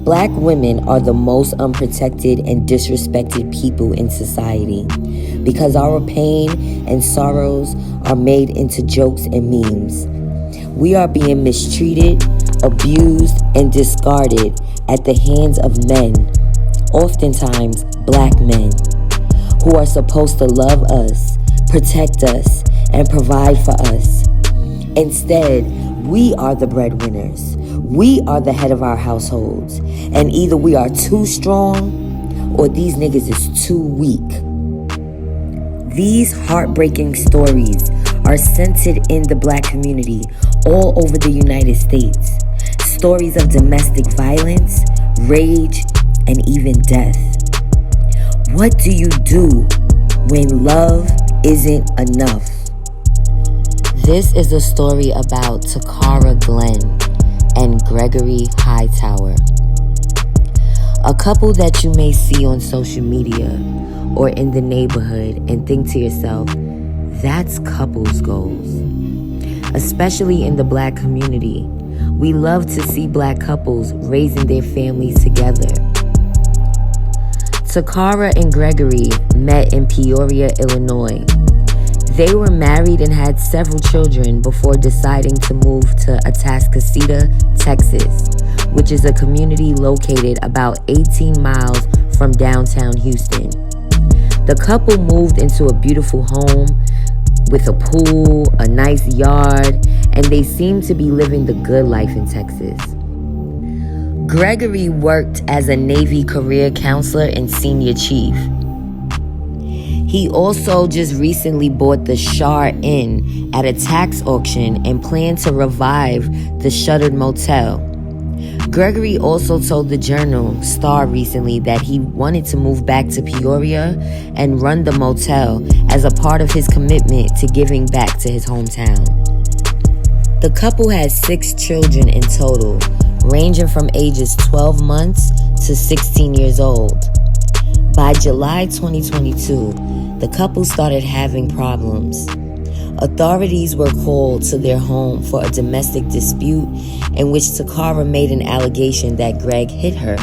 Black women are the most unprotected and disrespected people in society because our pain and sorrows are made into jokes and memes. We are being mistreated, abused, and discarded at the hands of men, oftentimes Black men, who are supposed to love us, protect us, and provide for us. Instead, we are the breadwinners. We are the head of our households. And either we are too strong or these niggas is too weak. These heartbreaking stories are centered in the Black community all over the United States. Stories of domestic violence, rage, and even death. What do you do when love isn't enough? This is a story about Takara Glenn and Gregory Hightower. A couple that you may see on social media or in the neighborhood and think to yourself, that's couples goals. Especially in the Black community, we love to see Black couples raising their families together. Takara and Gregory met in Peoria, Illinois. They were married and had several children before deciding to move to Atascocita, Texas, which is a community located about 18 miles from downtown Houston. The couple moved into a beautiful home with a pool, a nice yard, and they seemed to be living the good life in Texas. Gregory worked as a Navy career counselor and senior chief. He also just recently bought the Shar Inn at a tax auction and planned to revive the shuttered motel. Gregory also told the Journal Star recently that he wanted to move back to Peoria and run the motel as a part of his commitment to giving back to his hometown. The couple has 6 children in total, ranging from ages 12 months to 16 years old. By July 2022, the couple started having problems. Authorities were called to their home for a domestic dispute in which Takara made an allegation that Greg hit her.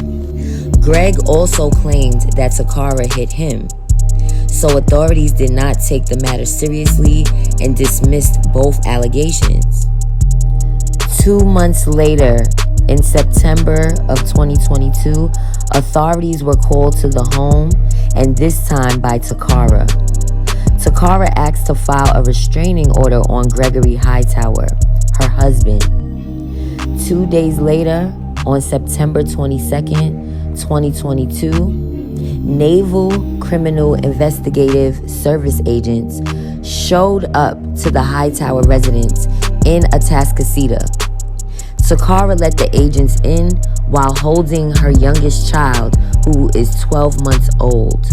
Greg also claimed that Takara hit him. So authorities did not take the matter seriously and dismissed both allegations. 2 months later, in September of 2022, authorities were called to the home, and this time by Takara. Takara asked to file a restraining order on Gregory Hightower, her husband. 2 days later, on September 22nd, 2022, Naval Criminal Investigative Service agents showed up to the Hightower residence in Atascocita. Takara let the agents in while holding her youngest child, who is 12 months old.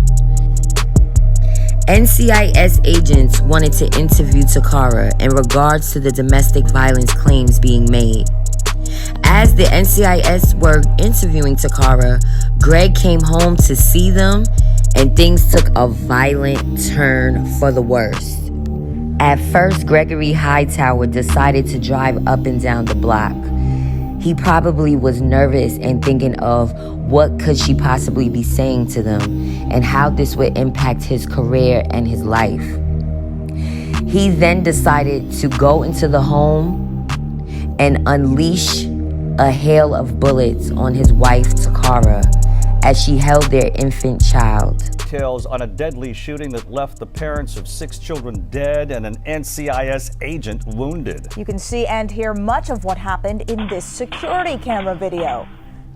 NCIS agents wanted to interview Takara in regards to the domestic violence claims being made. As the NCIS were interviewing Takara, Greg came home to see them, and things took a violent turn for the worst. At first, Gregory Hightower decided to drive up and down the block. He probably was nervous and thinking of what could she possibly be saying to them and how this would impact his career and his life. He then decided to go into the home and unleash a hail of bullets on his wife, Takara, as she held their infant child. Details on a deadly shooting that left the parents of 6 children dead and an NCIS agent wounded. You can see and hear much of what happened in this security camera video.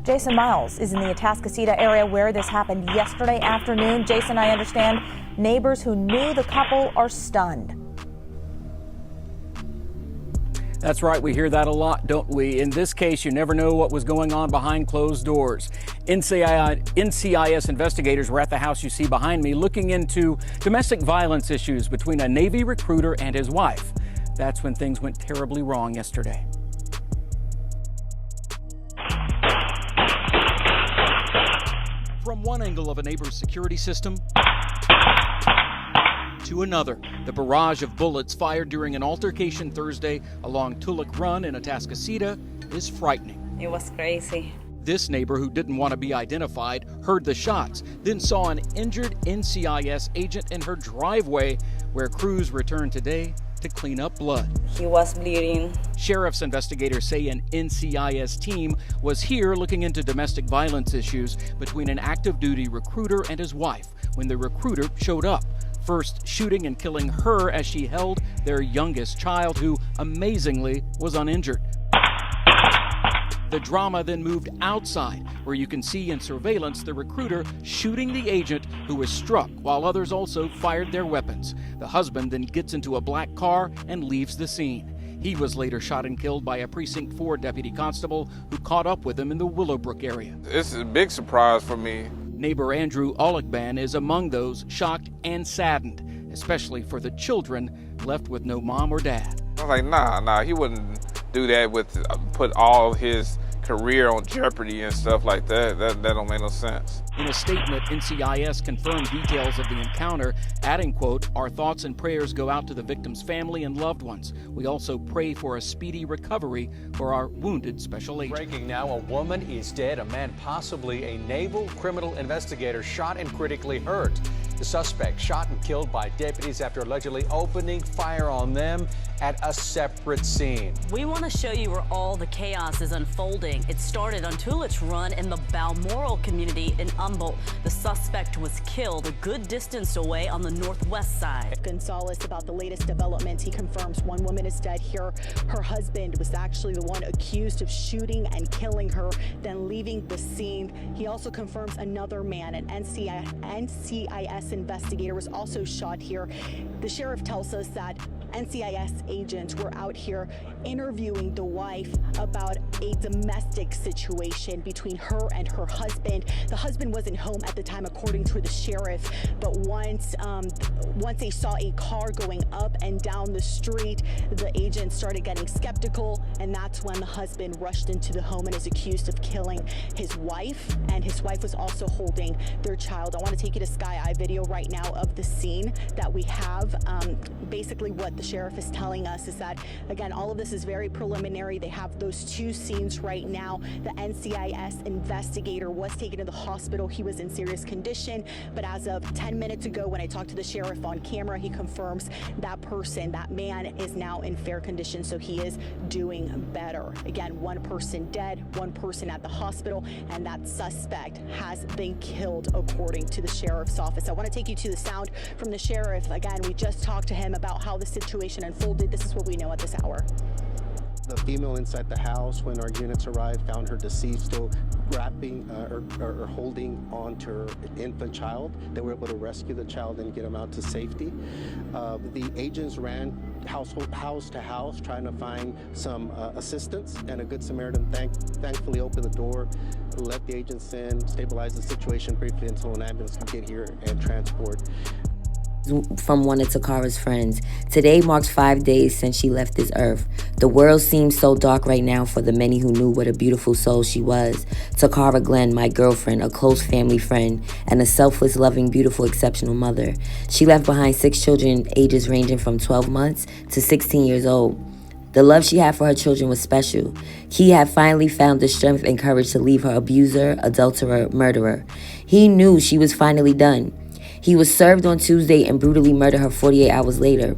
Jason Miles is in the Atascocita area where this happened yesterday afternoon. Jason, I understand neighbors who knew the couple are stunned. That's right, we hear that a lot, don't we? In this case, you never know what was going on behind closed doors. NCIS investigators were at the house you see behind me looking into domestic violence issues between a Navy recruiter and his wife. That's when things went terribly wrong yesterday. From one angle of a neighbor's security system to another, the barrage of bullets fired during an altercation Thursday along Tulloch Run in Atascocita is frightening. It was crazy. This neighbor, who didn't want to be identified, heard the shots, then saw an injured NCIS agent in her driveway, where crews returned today to clean up blood. He was bleeding. Sheriff's investigators say an NCIS team was here looking into domestic violence issues between an active duty recruiter and his wife when the recruiter showed up, first shooting and killing her as she held their youngest child, who amazingly was uninjured. The drama then moved outside, where you can see in surveillance the recruiter shooting the agent, who was struck, while others also fired their weapons. The husband then gets into a black car and leaves the scene. He was later shot and killed by a Precinct 4 deputy constable who caught up with him in the Willowbrook area. It's a big surprise for me. Neighbor Andrew Olekban is among those shocked and saddened, especially for the children left with no mom or dad. I was like, nah, he wouldn't do that with put all his career on jeopardy and stuff like that. That don't make no sense. In a statement, NCIS confirmed details of the encounter, adding, quote, "Our thoughts and prayers go out to the victim's family and loved ones. We also pray for a speedy recovery for our wounded special agent." Breaking now, a woman is dead. A man, possibly a naval criminal investigator, shot and critically hurt. The suspect shot and killed by deputies after allegedly opening fire on them at a separate scene. We want to show you where all the chaos is unfolding. It started on Tulips Run in the Balmoral community in Humboldt. The suspect was killed a good distance away on the northwest side. Gonzalez about the latest developments. He confirms one woman is dead here. Her husband was actually the one accused of shooting and killing her, then leaving the scene. He also confirms another man, an NCIS investigator, was also shot here. The sheriff tells us that NCIS agents were out here interviewing the wife about a domestic situation between her and her husband. The husband wasn't home at the time, according to the sheriff, but once they saw a car going up and down the street, the agents started getting skeptical, and that's when the husband rushed into the home and is accused of killing his wife, and his wife was also holding their child. I want to take you to Sky Eye video right now of the scene that we have. Basically what the sheriff is telling us is that, again, all of this is very preliminary. They have those two scenes right now. The NCIS investigator was taken to the hospital. He was in serious condition, but as of 10 minutes ago, when I talked to the sheriff on camera, he confirms that person, that man, is now in fair condition, so he is doing better. Again, one person dead, one person at the hospital, and that suspect has been killed, according to the sheriff's office. I want to take you to the sound from the sheriff. Again, we just talked to him about how the situation unfolded. This is what we know at this hour. The female inside the house, when our units arrived, found her deceased, still grabbing or holding on to her infant child. They were able to rescue the child and get him out to safety. The agents ran house to house trying to find some assistance, and a Good Samaritan thankfully opened the door, let the agents in, stabilize the situation briefly until an ambulance could get here and transport. From one of Takara's friends. Today marks 5 days since she left this earth. The world seems so dark right now for the many who knew what a beautiful soul she was. Takara Glenn, my girlfriend, a close family friend, and a selfless, loving, beautiful, exceptional mother. She left behind 6 children, ages ranging from 12 months to 16 years old. The love she had for her children was special. He had finally found the strength and courage to leave her abuser, adulterer, murderer. He knew she was finally done. He was served on Tuesday and brutally murdered her 48 hours later.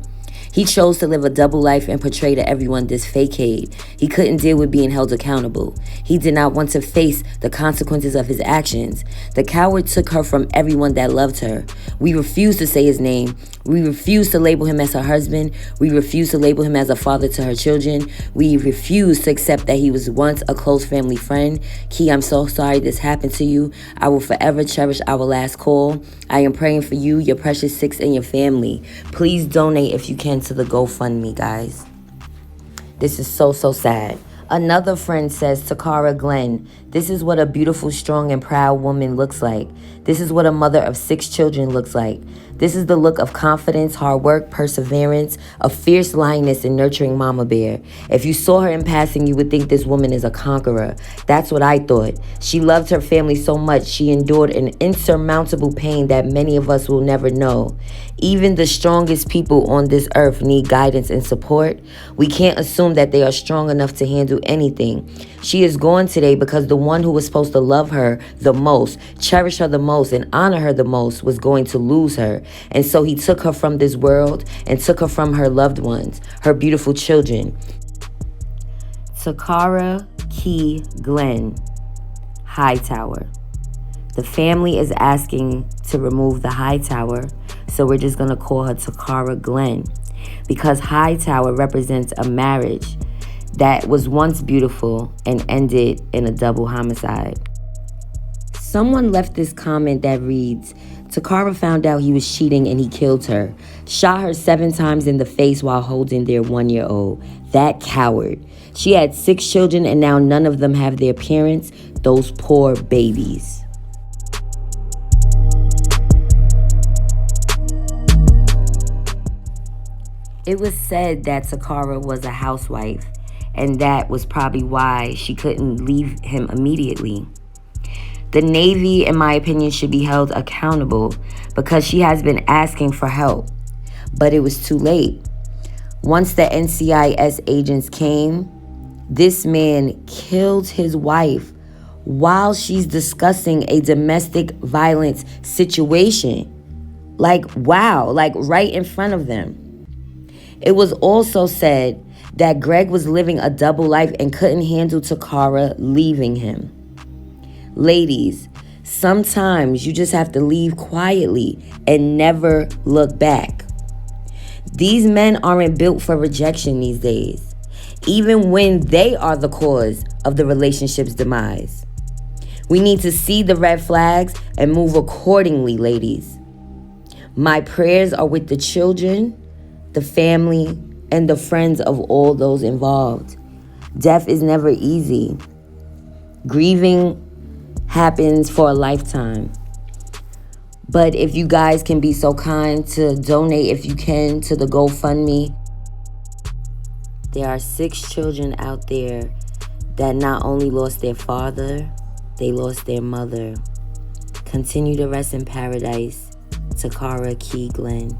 He chose to live a double life and portray to everyone this facade. He couldn't deal with being held accountable. He did not want to face the consequences of his actions. The coward took her from everyone that loved her. We refused to say his name. We refused to label him as her husband. We refused to label him as a father to her children. We refused to accept that he was once a close family friend. Key, I'm so sorry this happened to you. I will forever cherish our last call. I am praying for you, your precious 6, and your family. Please donate if you can to the GoFundMe, guys. This is so sad. Another friend says, Takara Glenn, this is what a beautiful, strong, and proud woman looks like. This is what a mother of 6 children looks like. This is the look of confidence, hard work, perseverance, a fierce lioness and nurturing mama bear. If you saw her in passing, you would think this woman is a conqueror. That's what I thought. She loved her family so much, she endured an insurmountable pain that many of us will never know. Even the strongest people on this earth need guidance and support. We can't assume that they are strong enough to handle anything. She is gone today because the one who was supposed to love her the most, cherish her the most, and honor her the most was going to lose her. And so he took her from this world and took her from her loved ones, her beautiful children. Takara Key Glenn, Hightower. The family is asking to remove the Hightower, so we're just going to call her Takara Glenn, because Hightower represents a marriage that was once beautiful and ended in a double homicide. Someone left this comment that reads, Takara found out he was cheating and he killed her, shot her 7 times in the face while holding their 1-year-old. That coward. She had 6 children and now none of them have their parents. Those poor babies. It was said that Takara was a housewife, and that was probably why she couldn't leave him immediately. The Navy, in my opinion, should be held accountable because she has been asking for help, but it was too late. Once the NCIS agents came, this man killed his wife while she's discussing a domestic violence situation. Like, wow, like right in front of them. It was also said that Greg was living a double life and couldn't handle Takara leaving him. Ladies, sometimes you just have to leave quietly and never look back. These men aren't built for rejection these days, even when they are the cause of the relationship's demise. We need to see the red flags and move accordingly, ladies. My prayers are with the children, the family, and the friends of all those involved. Death is never easy. Grieving happens for a lifetime. But if you guys can be so kind to donate, if you can, to the GoFundMe. There are 6 children out there that not only lost their father, they lost their mother. Continue to rest in paradise. Takara Key Glenn.